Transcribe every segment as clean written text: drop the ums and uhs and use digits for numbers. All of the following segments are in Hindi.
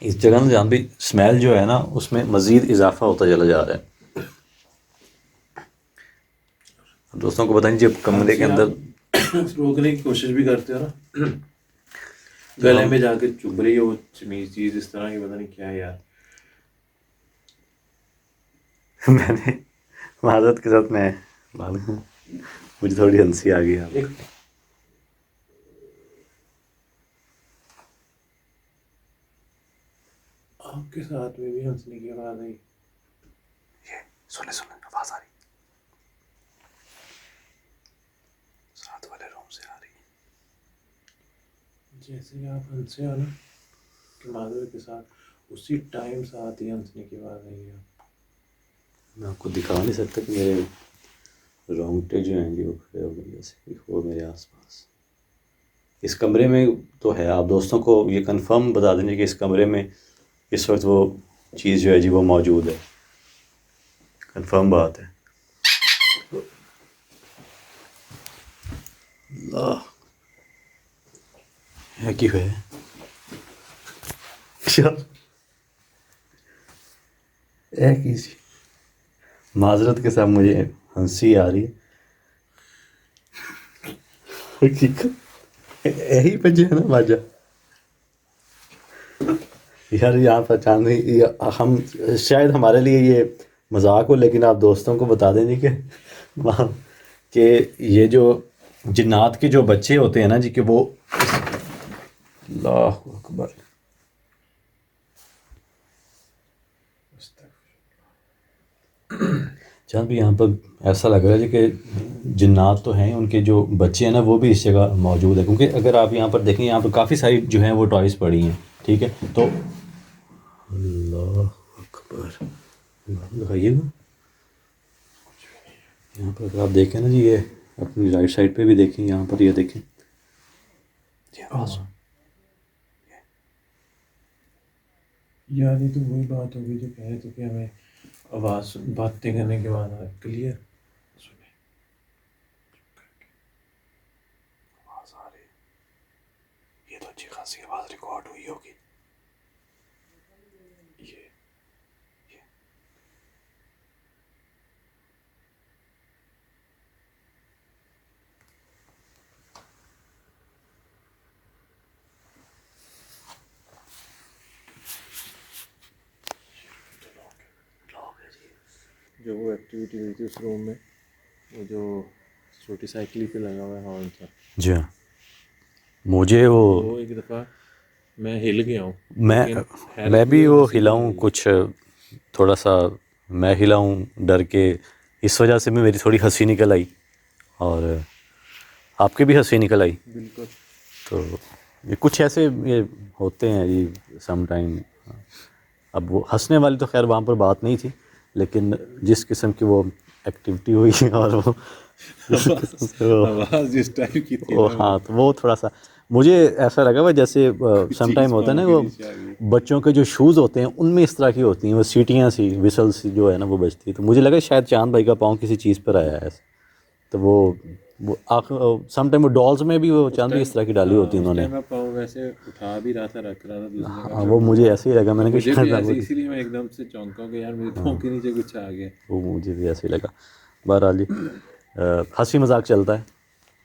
इस जगह ना जहाँ भी स्मेल जो है ना उसमें मज़ीद इजाफा होता चला जा रहा है। दोस्तों को बताएं जब कमरे के अंदर रोकने की कोशिश भी करते हो ना, जब गले हम में जाके चुभ रही हो चीज इस तरह की, पता नहीं क्या है यार। मैंने माजरत के साथ मैं मालूम हूँ, मुझे थोड़ी हंसी आ गई आप एक आपके साथ में भी हंसने की आवाज आई। सुने सुने आवाज आ रही साथ वाले रूम से आ रही है। जैसे ही आप हंसे हो ना कि माधुरी के साथ, उसी टाइम साथ ही हंसने की आवाज आई है। मैं आपको दिखा नहीं सकता कि मेरे रोंगटे जो हैं जी वो खड़े हो गए जैसे कि वो मेरे आसपास इस कमरे में तो है। आप दोस्तों को ये कंफर्म बता देंगे कि इस कमरे में इस वक्त वो चीज़ जो है जी वो मौजूद है, कंफर्म बात है। अल्लाह है कि है क्या एक ही सी माजरत के साथ मुझे हंसी आ रही है। हकीकत यही पे जो है ना बाजा यार यहाँ पर चांदनी हम शायद हमारे लिए ये मजाक हो, लेकिन आप दोस्तों को बता देंगे कि वहाँ कि ये जो जिन्नात के जो बच्चे होते हैं ना जी कि वो अल्लाह अकबर जहाँ भी यहाँ पर ऐसा लग रहा है जी कि जिन्नात तो हैं, उनके जो बच्चे हैं ना वो भी इस जगह मौजूद है। क्योंकि अगर आप यहाँ पर देखें यहाँ पर काफ़ी सारी जो हैं वो टॉयज़ पड़ी हैं, ठीक है। तो अल्लाह अकबर लगाइए ना यहाँ पर, अगर आप देखें ना जी ये अपनी राइट साइड पे भी देखें, यहाँ पर ये देखें ये आवाज़ यार ये तो वही बात होगी जो कह रहे थे कि हमें आवाज बातें करने के बाद क्लियर सुने। आवाज़ आ रही है। ये तो अच्छी खासी आवाज़ रिकॉर्ड हुई होगी। ये जो वो एक्टिविटी हुई थी उस रूम में, वो जो छोटी साइकिल पे लगा हुआ है हॉर्न था, जी हाँ, मुझे वो एक दफ़ा मैं हिल गया हूँ, लेकिन मैं हैरत हुई भी और वो हंसी हिला भी हूँ आई। कुछ थोड़ा सा, मैं हिला हूँ डर के, इस वजह से भी मेरी थोड़ी हंसी निकल आई और आपकी भी हंसी निकल आई। बिल्कुल। तो ये कुछ ऐसे ये होते हैं जी सम टाइम। अब वो हंसने वाली तो खैर वहाँ पर बात नहीं थी, लेकिन जिस किस्म की वो एक्टिविटी हुई और वो जिस किस्म से आवाज जिस टाइप की थी वो ना, वो हाँ, तो वो थोड़ा सा मुझे ऐसा लगा हुआ जैसे सम टाइम चीज होता है पाँव ना के वो नीचे आ गई। बच्चों के जो शूज़ होते हैं उनमें इस तरह की होती हैं वो सीटियाँ सी विसल सी जो है ना वो बजती है। तो मुझे लगा शायद चांद भाई का पाँव किसी चीज़ पर आया है ऐसे। तो वो सम टाइम वो डॉल्स में भी वो उस चांद भी टाइम, इस तरह की डाली हाँ होती है उस उन्होंने। टाइम मैं पाँव वैसे उठा भी रहा था, रख रहा था दूसरी जगह हाँ, पे, वो मुझे ऐसे ही लगा, और मैंने कहा मुझे भी शायद ऐसे, वो इसीलिए मैं एकदम से चौंका कि यार मेरे पाँव के नीचे कुछ आ गया। वो मुझे भी ऐसे ही लगा। बहरहाल जी हंसी मजाक चलता है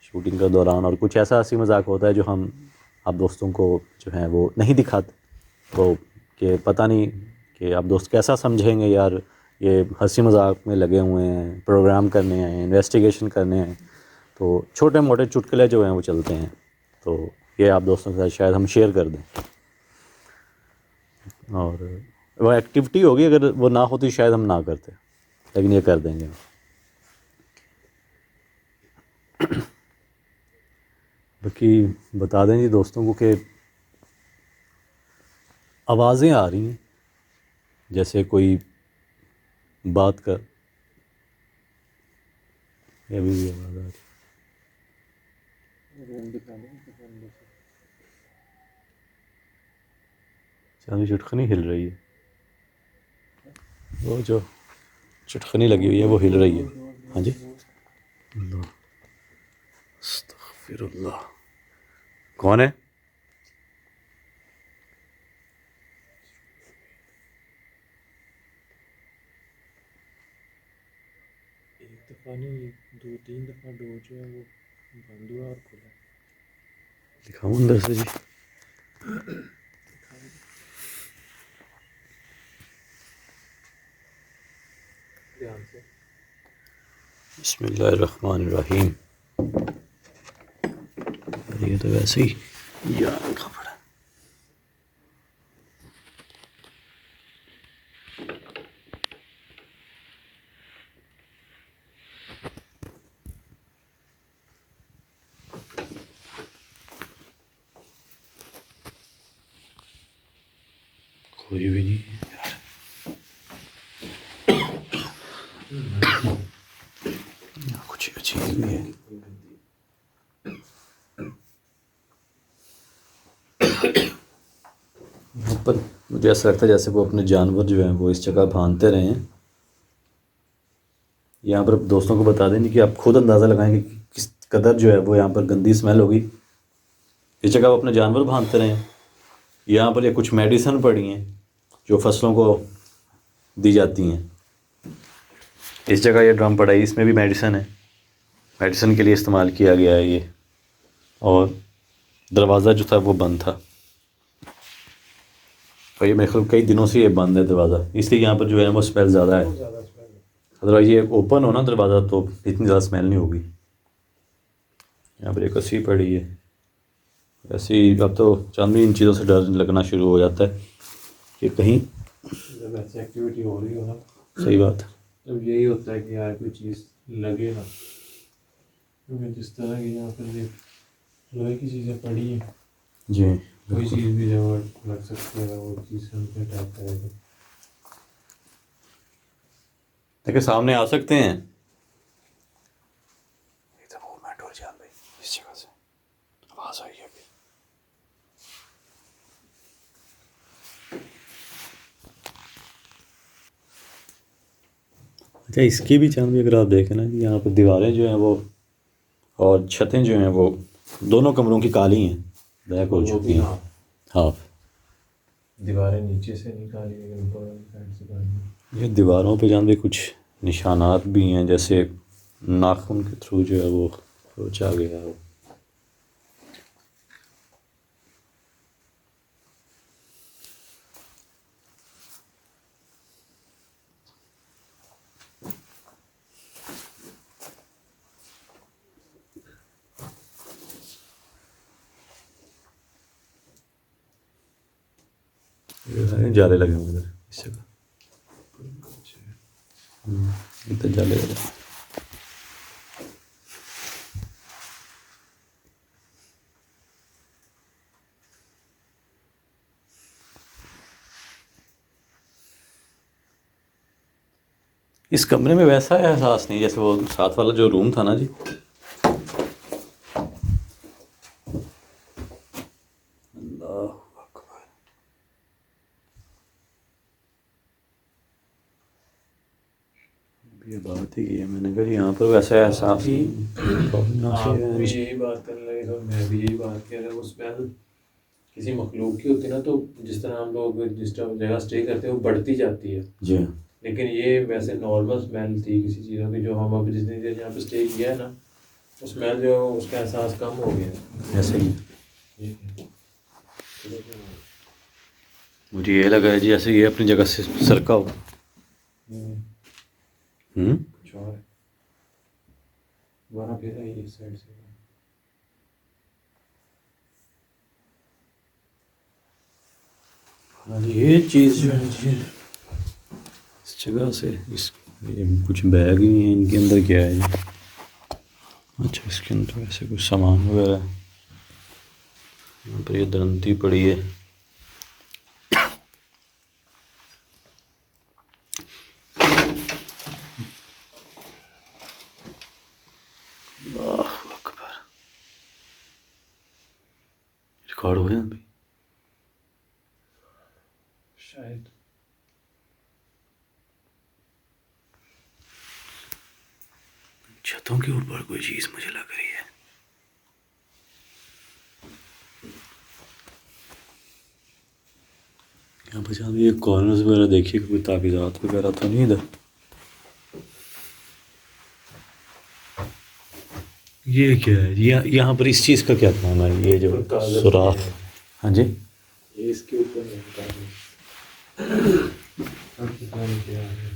शूटिंग के दौरान, और कुछ ऐसा हंसी मजाक होता है जो हम आप दोस्तों को जो है वो नहीं दिखाते। तो कि पता नहीं कि आप दोस्त कैसा समझेंगे यार, ये हंसी मजाक में लगे हुए हैं, प्रोग्राम करने हैं, इन्वेस्टिगेशन करने हैं। तो छोटे मोटे चुटकुले जो हैं वो चलते हैं, तो ये आप दोस्तों के साथ शायद हम शेयर कर दें। और वो एक्टिविटी होगी, अगर वो ना होती शायद हम ना करते, लेकिन ये कर देंगे। बाकी बता दें जी दोस्तों को कि आवाज़ें आ रही हैं जैसे कोई बात कर, ये भी आवाज़ आ रही रूम दिखा दो अंदर से। है। चांदी चुटखनी हिल रही है, वो जो चुटखनी लगी हुई है वो हिल रही है। हाँ जी, अल्लाह अस्तगफिरुल्लाह। कौन है? पता नहीं 2-3 दफ़ा डोर जो है वो बंद हुआ और खुला। दिखाऊँ अंदर से जी? ध्यान से। बिस्मिल्लाहिर्रहमानिर्रहीम। ये तो वैसे ही यार रखा पड़ा। कोई भी नहीं है यार। यहाँ कुछ चीज़ भी है। यहाँ पर मुझे ऐसा लगता है जैसे वो अपने जानवर जो हैं वो इस जगह बांधते रहे हैं। यहाँ पर दोस्तों को बता दें कि आप खुद अंदाज़ा लगाएं कि किस कदर जो है वो यहाँ पर गंदी स्मेल होगी। इस जगह वो अपने जानवर बांधते रहे हैं। यहाँ पर ये कुछ मेडिसिन पड़ी हैं जो फसलों को दी जाती हैं। इस जगह ये ड्रम पड़ा है, इसमें भी मेडिसिन है, मेडिसिन के लिए इस्तेमाल किया गया है ये। और दरवाज़ा जो था वो बंद था और ये मेरे ख्याल कई दिनों से ये बंद है दरवाज़ा, इसलिए यहाँ पर जो है वो स्मेल ज़्यादा है। अदरवाइज़ ये ओपन हो ना दरवाज़ा तो इतनी ज़्यादा स्मेल नहीं होगी। यहाँ पर एक रस्सी पड़ी है। वैसे ही अब तो चंद इन चीज़ों से डर लगना शुरू हो जाता है कि कहीं जब ऐसी एक्टिविटी हो रही हो ना, सही बात है, तब यही होता है कि यार कोई चीज़ लगे ना, क्योंकि जिस तरह की यहाँ पर ये लोहे की चीज़ें पड़ी हैं, जी कोई चीज़ भी जब लग सकती है वो चीज़ हम पे अटैक करेगा। देखिए सामने आ सकते हैं। इधर मूवमेंट हो जाए भाई, इस जगह से आवाज़ आई है अभी। अच्छा इसकी भी चांद भी अगर आप देखें ना कि यहाँ पर दीवारें जो हैं वो और छतें जो हैं वो दोनों कमरों की काली हैं, ब्लैक हो चुकी हैं। हाँ दीवारें नीचे से नहीं काली लेकिन ऊपर वाली साइड से काली। ये दीवारों पे जान भी कुछ निशानात भी हैं, जैसे नाखून के थ्रू जो है वो खरोचा गया हो। जाले लगे हुए इधर इस जगह, इधर जाले लगे। इस कमरे में वैसा एहसास नहीं जैसे वो साथ वाला जो रूम था ना जी। अल्लाह अकबर। ये बात ही है, मैंने कहा यहाँ पर वैसा एहसास आप भी यही बात करने लगे तो मैं भी यही बात कह रहा हूँ। स्मेल किसी मखलूक की होती है ना, तो जिस तरह हम लोग जिस जगह स्टे करते हैं वो बढ़ती जाती है जी, लेकिन ये वैसे नॉर्मल स्मेल थी किसी चीज़ों की। जो हम अभी जितनी देर यहाँ पे स्टे किया है ना, वो स्मेल जो है उसका एहसास कम हो गया। ऐसे ही मुझे ये लगा है जी जैसे ये अपनी जगह से सरका हो। कुछ और है दोबारा फिर आई इस साइड से। हाँ ये चीज़ जो है जी इस जगह से इस ये कुछ बैग ही हैं, इनके अंदर क्या है जी? अच्छा इसके अंदर ऐसे कुछ सामान वगैरह है। यहाँ पर ये दरंती पड़ी है। अल्लाह अकबर। रिकॉर्ड हो गया अभी शायद छतों के ऊपर कोई चीज़ मुझे लग रही है। यहाँ पर जहाँ भी ये कॉर्नर्स वगैरह देखिए कोई ताबीज़ात वगैरह तो नहीं इधर। ये क्या है? यहाँ पर इस चीज़ का क्या काम है? ये जो कागज सुराख। है। हाँ जी। ये इसके ऊपर है कागज। अब पता नहीं क्या है।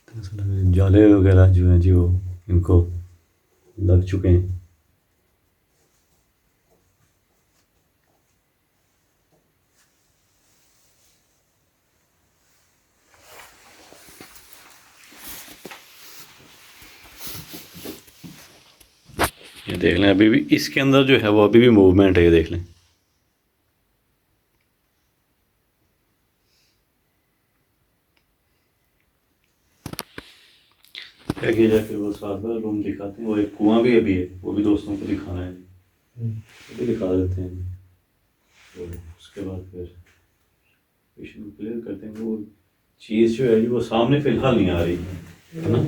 ऐसा लग रहा है जाले वगैरह जो हैं जी वो इनको लग चुके हैं। ये देख लें, अभी भी इसके अंदर जो है वो अभी भी मूवमेंट है, ये देख लें। क्या किया जाए, फिर वो साथ में रूम दिखाते हैं, वो एक कुआं भी अभी है, वो भी दोस्तों को दिखाना है, वो भी दिखा देते हैं। तो उसके बाद फिर इशू क्लियर करते हैं। वो चीज़ जो है जी वो सामने फिलहाल नहीं आ रही है ना।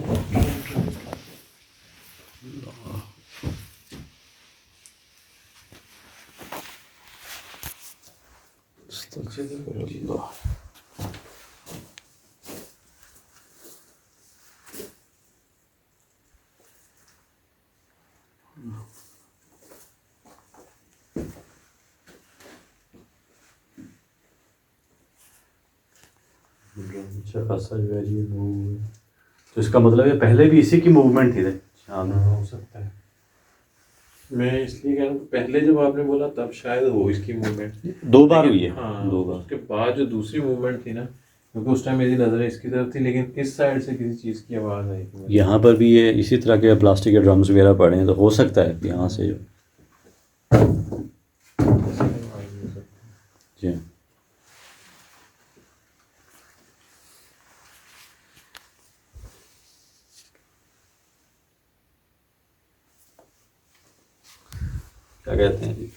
अच्छा खासा जो है जी मूव है। तो इसका मतलब है पहले भी इसी की मूवमेंट थी शाम में। हाँ, हो सकता है। मैं इसलिए कह रहा हूँ पहले जब आपने बोला तब शायद हो इसकी मूवमेंट 2 बार हुई है। हाँ 2 बार। उसके बाद जो दूसरी मूवमेंट थी ना, क्योंकि उस टाइम मेरी नज़र इसकी तरफ थी, लेकिन इस साइड से किसी चीज़ की आवाज़ आई थी मुझे। यहाँ पर भी ये इसी तरह के प्लास्टिक के ड्रम्स वगैरह पड़े हैं, तो हो सकता है यहाँ से जो जी हाँ। क्या कहते हैं जी,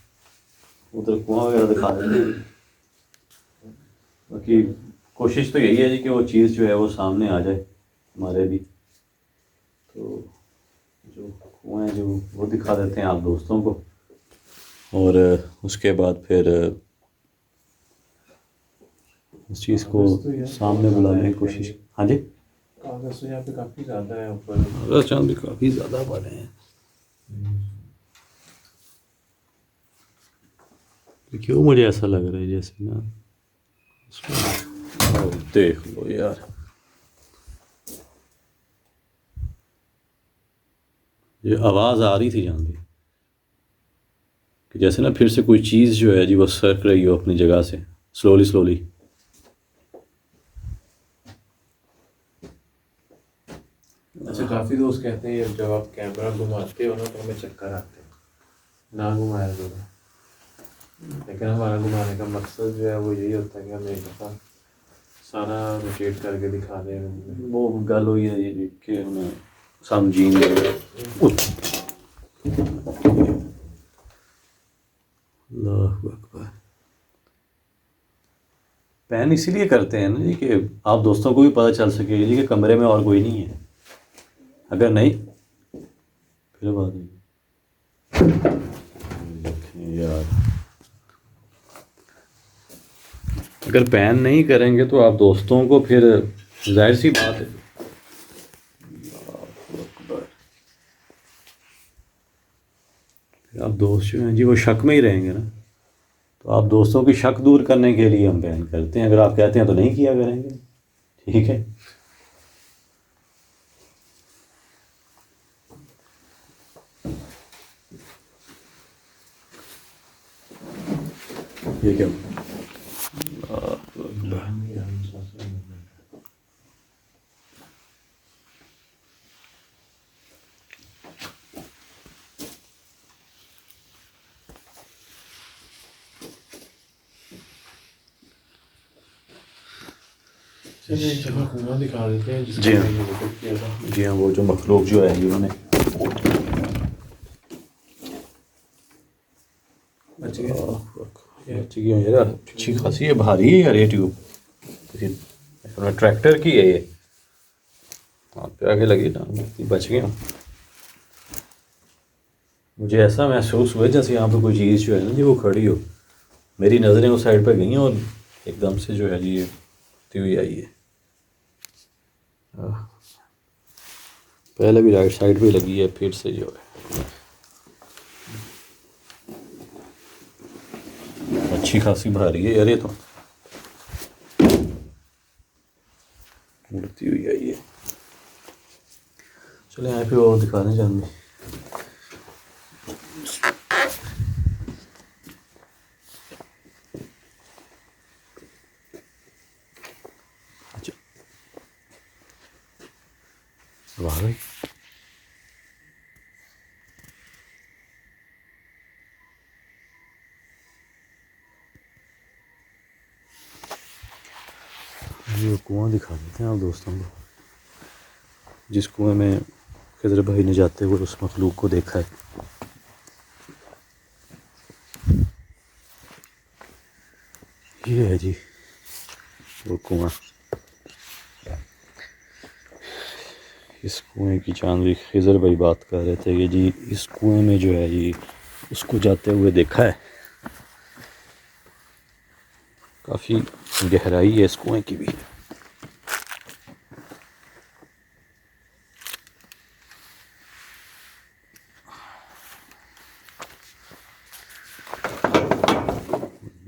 उधर कुआं वगैरह दिखा देते हैं। बाकी कोशिश तो यही है जी कि वो चीज़ जो है वो सामने आ जाए हमारे भी। तो जो कुआं है जो वो दिखा देते हैं आप दोस्तों को, और उसके बाद फिर उस चीज़ को कागज़ तो यार सामने बहुत बुलाने की ज़्यादा है कोशिश। हाँ जी। कागज़ तो यहाँ पे काफ़ी ज़्यादा है ऊपर। कागज़ चांद भी काफ़ी ज़्यादा पड़े हैं। तो क्यों मुझे ऐसा लग रहा है जैसे ना ओ, देख लो यार, ये आवाज़ आ रही थी जहाँ भी कि जैसे ना फिर से कोई चीज़ जो है जी वो सरक रही हो अपनी जगह से स्लोली स्लोली। अच्छा, काफ़ी दोस्त कहते हैं जब आप कैमरा घुमाते हो ना तो हमें चक्कर आते हैं, ना घुमाया करो। लेकिन हमारा घुमाने का मकसद जो है वो यही होता है कि हमें एक दफ़ा सारा रोटेट करके दिखा दें। वो गल हुई है जी कि उन्हें समझीन अल्लाहु अकबर। पैन इसीलिए करते हैं ना जी कि आप दोस्तों को भी पता चल सके जी कि कमरे में और कोई नहीं है। अगर नहीं फिर बात नहीं यार, अगर पैन नहीं करेंगे तो आप दोस्तों को फिर जाहिर सी बात है फिर आप दोस्त जो हैं जी वो शक में ही रहेंगे ना। तो आप दोस्तों की शक दूर करने के लिए हम पैन करते हैं, अगर आप कहते हैं तो नहीं किया करेंगे, ठीक है। ये क्या चलिए एक जगह कुआं दिखा देते हैं जी हाँ। जिसमें विजिट किया था। जी हाँ, वो जो मखलूक जो है उन्होंने बच गए। अच्छी की यार, अच्छी खासी है, भारी है यार ये ट्यूब, किसी ट्रैक्टर की है ये। हाथ पे आगे लगी ना, बच गया। मुझे ऐसा महसूस हुआ जैसे यहाँ पे कोई चीज़ जो है ना जी वो खड़ी हो, मेरी नज़रें उस साइड पर गई हैं और एकदम से जो है जी ये उठती हुई आई है। पहले भी राइट साइड पे लगी है, फिर से जो है अच्छी खासी भारी है यार ये तो, उड़ती हुई आई है। चलो यहाँ पे और दिखा दें चांदी। अच्छा वाह भाई, ये कुआं दिखा देते हैं आप दोस्तों को, जिस कुएं में खिज़र भाई ने जाते हुए उस मखलूक को देखा है। ये है जी वो कुआं। इस कुएं की चांदवी खिज़र भाई बात कर रहे थे कि जी इस कुएं में जो है जी उसको जाते हुए देखा है। काफ़ी गहराई है इस कुएं की भी।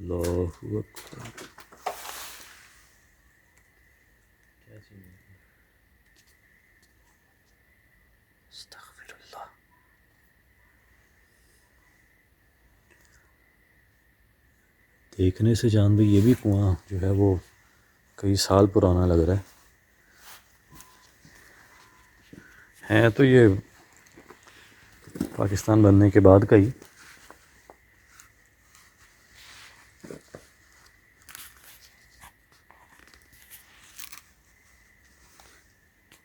अल्लाहु अकबर। अस्तगफिरुल्लाह। देखने से जान भाई ये भी कुआं जो है वो कई साल पुराना लग रहा है तो ये पाकिस्तान बनने के बाद का ही।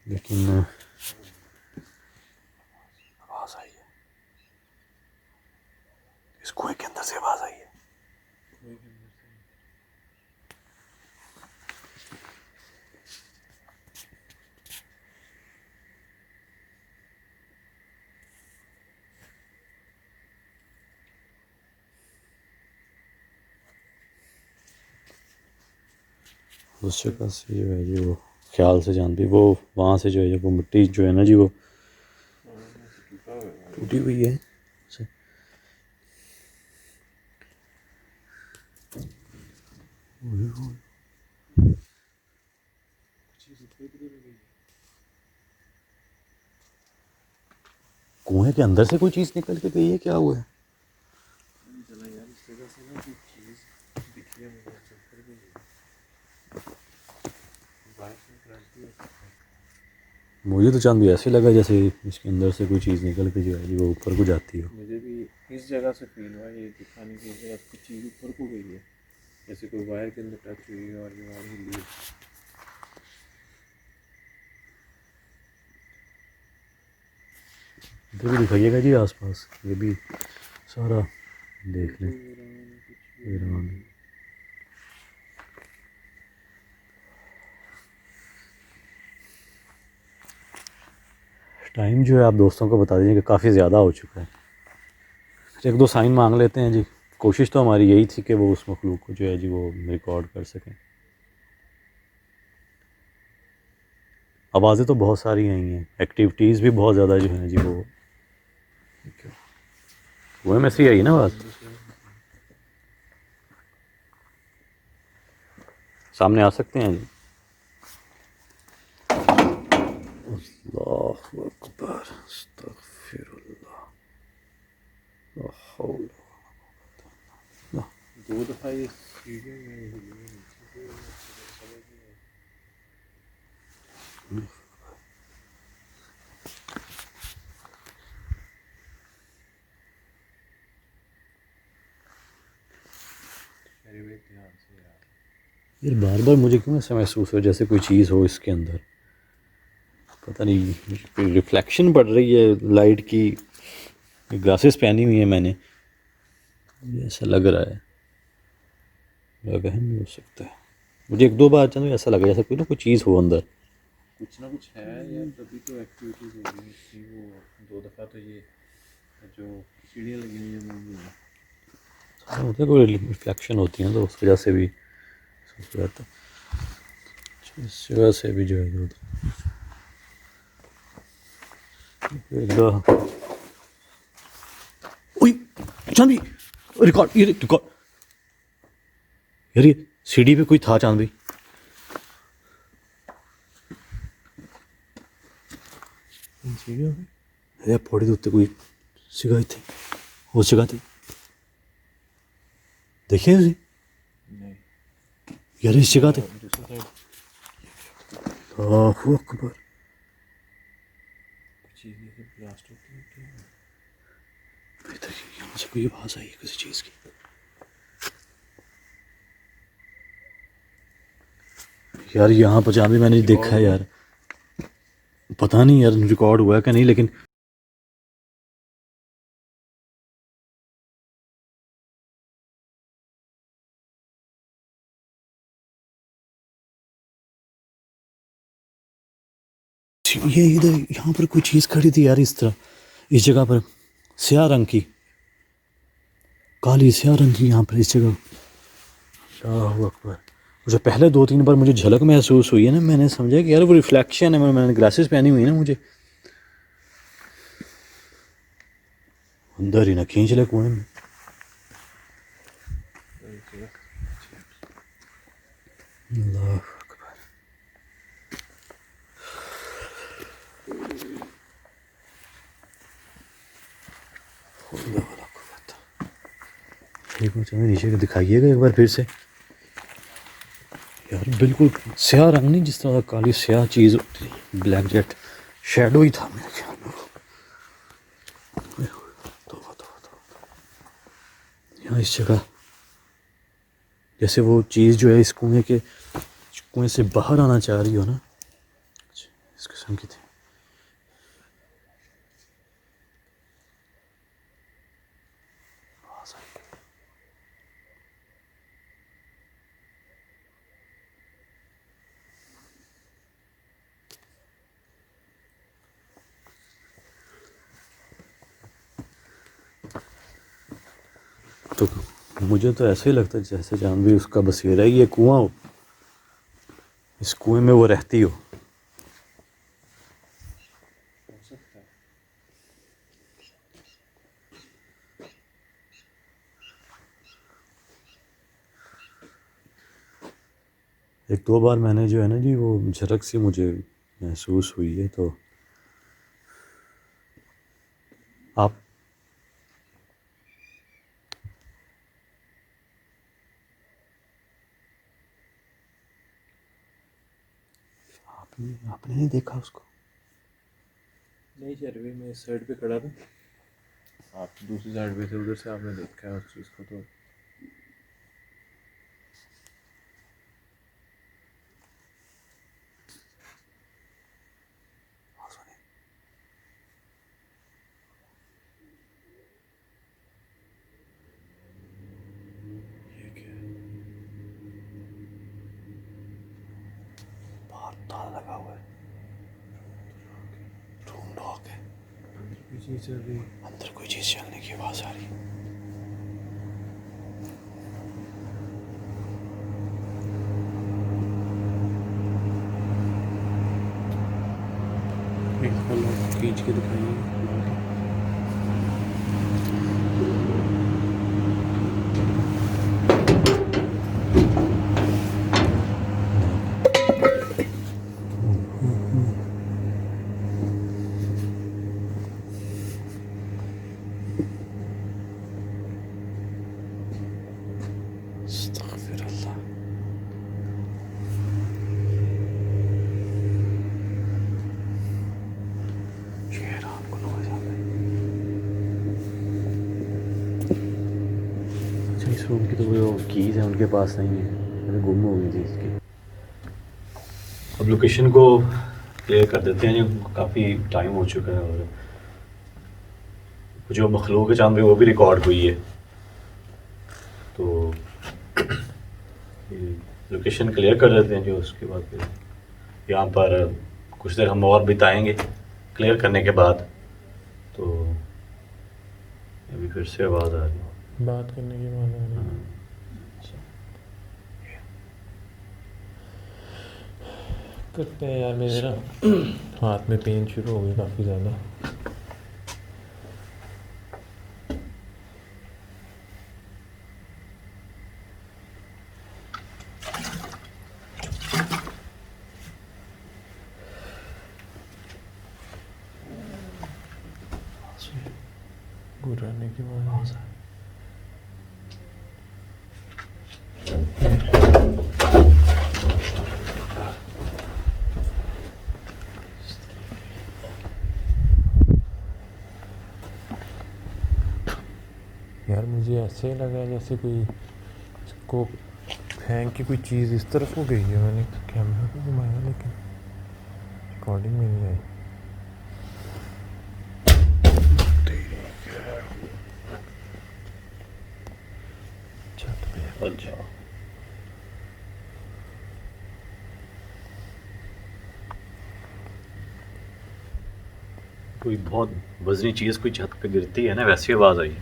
लेकिन आवाज़ आई है इस कुएं के अंदर से, आवाज़ आई है। उस जगह से जो है जी वो ख्याल से जान भी वो वहाँ से जो है वो मिट्टी जो है ना जी वो टूटी हुई है। कुएं के अंदर से कोई चीज़ निकल के गई है, क्या हुआ है? मुझे तो चांद भी ऐसे लगा जैसे इसके अंदर से कोई चीज़ निकल के जो है जी वो ऊपर को जाती हो। मुझे भी इस जगह से फील हुआ ये दिखाने की जगह कुछ चीज़ ऊपर को गई है, जैसे कोई वायर के अंदर टच हुई है और ये वायर हिली है। इधर भी दिखाइएगा जी आसपास, ये भी सारा देख लें। ईरान टाइम जो है आप दोस्तों को बता दीजिए कि काफ़ी ज़्यादा हो चुका है। एक दो साइन मांग लेते हैं जी। कोशिश तो हमारी यही थी कि वो उस मखलूक को जो है जी वो रिकॉर्ड कर सकें। आवाज़ें तो बहुत सारी आई हैं, एक्टिविटीज़ भी बहुत ज़्यादा जो है जी वो में से आई ना आवाज़। सामने आ सकते हैं जी। अल्लाहु अकबर, अस्तगफिरुल्लाह, ला हौल वला दो दफ़ा ये सीढ़ियों में हिली है नीचे से, समझ नहीं आई। मेरे भी ध्यान से यार यार बार बार मुझे क्यों ऐसा महसूस हो जैसे कोई चीज़ हो इसके अंदर, पता नहीं रिफ्लेक्शन पड़ रही है लाइट की। ग्लासेस पहनी हुई है मैंने, ये ऐसा लग रहा है, वहम भी हो सकता है। मुझे एक दो बार चंद ऐसा लगा जैसे कोई ना कोई चीज़ हो अंदर। कुछ ना कुछ है यार, तभी तो एक्टिविटीज़ हो रही थी। वो दो दफ़ा तो ये जो सीढ़ियाँ लगी हुई हैं होता है, कोई रिफ्लेक्शन होती है तो उस वजह से भी हो जाता है। इस जगह से भी जो है चांद भाई, रिकॉर्ड, ये रिकॉर्ड यार, ये सीढ़ी पे कोई था चांद भाई। यार पौड़ी के उत्ते कोई सीगा इतने उस जगह ते देखिए तुसी यार इस जगह ते। अल्लाहु अकबर। इधर यहाँ से कोई आवाज आई है किसी चीज की। यार यहाँ पर जहाँ भी मैंने देखा है यार, पता नहीं यार रिकॉर्ड हुआ है कि नहीं, लेकिन ये इधर यहाँ पर कोई चीज़ खड़ी थी यार इस तरह, इस जगह पर स्याह रंग की, काली स्याह रंग की यहाँ पर इस जगह। अल्लाहु अकबर। मुझे पहले 2-3 बार मुझे झलक महसूस हुई है ना, मैंने समझा कि यार वो रिफ्लेक्शन है, मैंने ग्लासेस पहनी हुई है ना, मुझे अंदर ही ना खींच ले कुएं में। अल्लाहु अकबर। एक मिनट नीचे को दिखाइएगा एक बार फिर से यार, बिल्कुल स्याह रंग नहीं, जिस तरह काली स्याह चीज़ होती है, ब्लैक जेट शेडो ही था मेरे ख्याल में। यहाँ इस जगह जैसे वो चीज़ जो है इस कुएं से बाहर आना चाह रही हो ना, इस किस्म की थी। तो मुझे तो ऐसे ही लगता है जैसे जान भी उसका बसेरा है, ये कुआं हो, इस कुएं में वो रहती हो। एक दो बार मैंने जो है ना जी, वो झलक सी मुझे महसूस हुई है। तो आप आपने नहीं देखा उसको? नहीं चरवी, मैं इस साइड पे खड़ा था, आप दूसरी साइड पे थे, उधर से आपने देखा है उस चीज़ को। तो ताला लगा हुआ है, रूम लॉक है, कोई चीज़ चल रही है। अंदर कोई चीज़ चलने की आवाज़ आ रही है। खींच के दिखाइए। अस्तगफिरुल्लाह। शेर आपको लोग जाता है। अच्छा, इस रूम की तो वो कीज़ है उनके पास नहीं है, मैंने गुम हो गई थी इसकी। अब लोकेशन को क्लियर कर देते हैं, जो काफ़ी टाइम हो चुका है और जो मखलूक है चांद पे वो भी रिकॉर्ड हुई है। तो लोकेशन क्लियर कर देते हैं, जो उसके बाद फिर यहाँ पर कुछ देर हम और बिताएंगे क्लियर करने के बाद। तो अभी फिर से आवाज़ आ रही है। बात करने की आवाज़ आ रही है। करते हैं यार, मेरे ना हाथ में पेन शुरू हो गई काफ़ी ज़्यादा। गुर्राने की आवाज़ आ रही है। यार मुझे ऐसे ही लगा जैसे कोई इसको फेंक के कोई चीज़ इस तरफ को गई है। मैंने कैमरा को घुमाया लेकिन रिकॉर्डिंग में नहीं आई। छत पे अच्छा, कोई बहुत वजनी चीज़ कोई छत पे गिरती है ना, वैसी आवाज़ आई।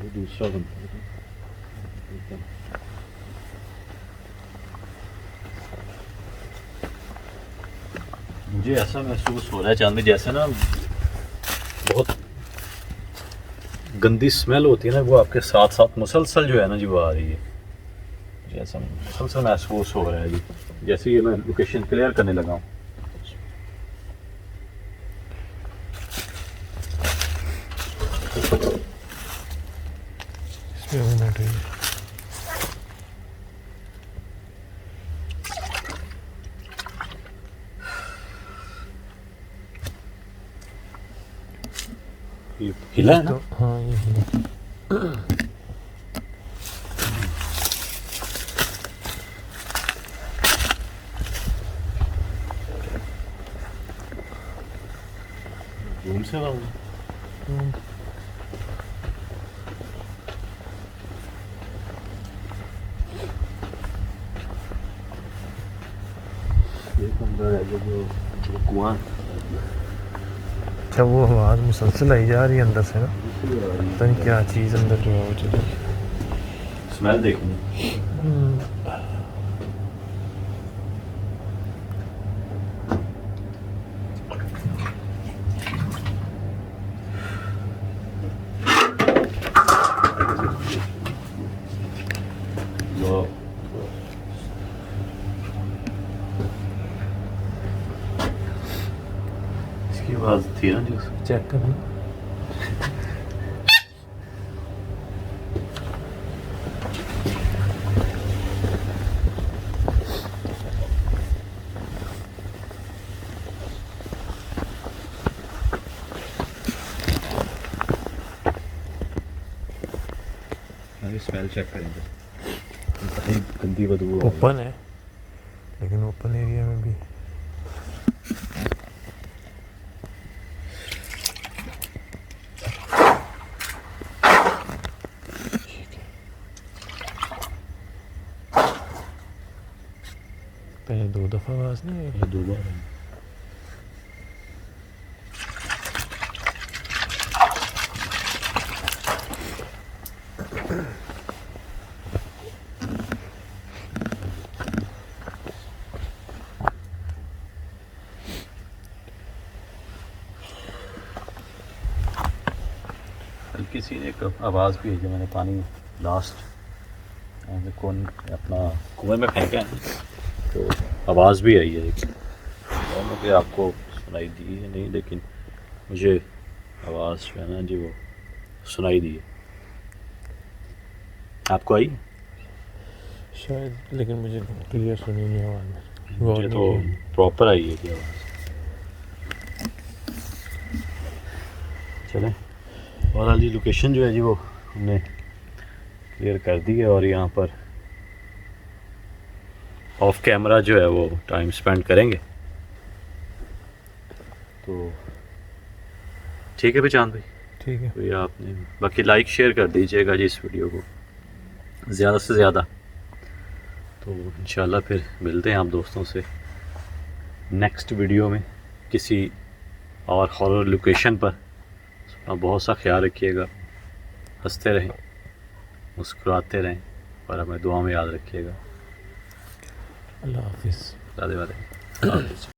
वो दूसरा बंदा मुझे ऐसा महसूस हो रहा है चांदनी, जैसे ना बहुत गंदी स्मेल होती है ना, वो आपके साथ साथ मुसलसल जो है ना जी वो आ रही है। मुझे ऐसा मुसलसल महसूस हो रहा है जी, जैसे ये मैं लोकेशन क्लियर करने लगा हूँ। इसमें वो बैठ रही है। ये हिला है ना? तो हाँ ये हिला। रूम से आवाज़ ये कमरा है जो कुआं अच्छा, वो आवाज़ मुसलसल आई जा रही है अंदर से ना, पता नहीं क्या चीज़ अंदर जो है वो चली। स्मेल देखनी। इसकी आवाज़ थी ना जो चेक करना। स्मेल चेक करेंगे, बड़ी गंदी बदबू आ रही है। ओपन है लेकिन ओपन एरिया में भी पहले 2 दफ़ा आवाज़ नहीं आई। ये दो बार है। हल्की सी एक आवाज़ भी है जो मैंने पानी लास्ट कौन अपना कुएं में फेंका है तो आवाज़ भी आई है, लेकिन मुझे आपको सुनाई दी है नहीं, लेकिन मुझे आवाज़ जो है ना जी वो सुनाई दी है। आपको आई? शायद, लेकिन मुझे क्लियर सुनी नहीं आवाज़। मुझे तो प्रॉपर आई है कि आवाज़। चलें, और जी लोकेशन जो है जी वो हमने क्लियर कर दी है, और यहाँ पर ऑफ कैमरा जो है वो टाइम स्पेंड करेंगे। तो ठीक है चांद भाई, ठीक है। तो ये आपने बाकी लाइक शेयर कर दीजिएगा जी इस वीडियो को ज़्यादा से ज़्यादा। तो इंशाल्लाह फिर मिलते हैं आप दोस्तों से नेक्स्ट वीडियो में किसी और हॉरर लोकेशन पर। और बहुत सा ख्याल रखिएगा, हंसते रहें, मुस्कुराते रहें और हमें दुआ में याद रखिएगा। अल्लाह हाफिज़। राधे राधे।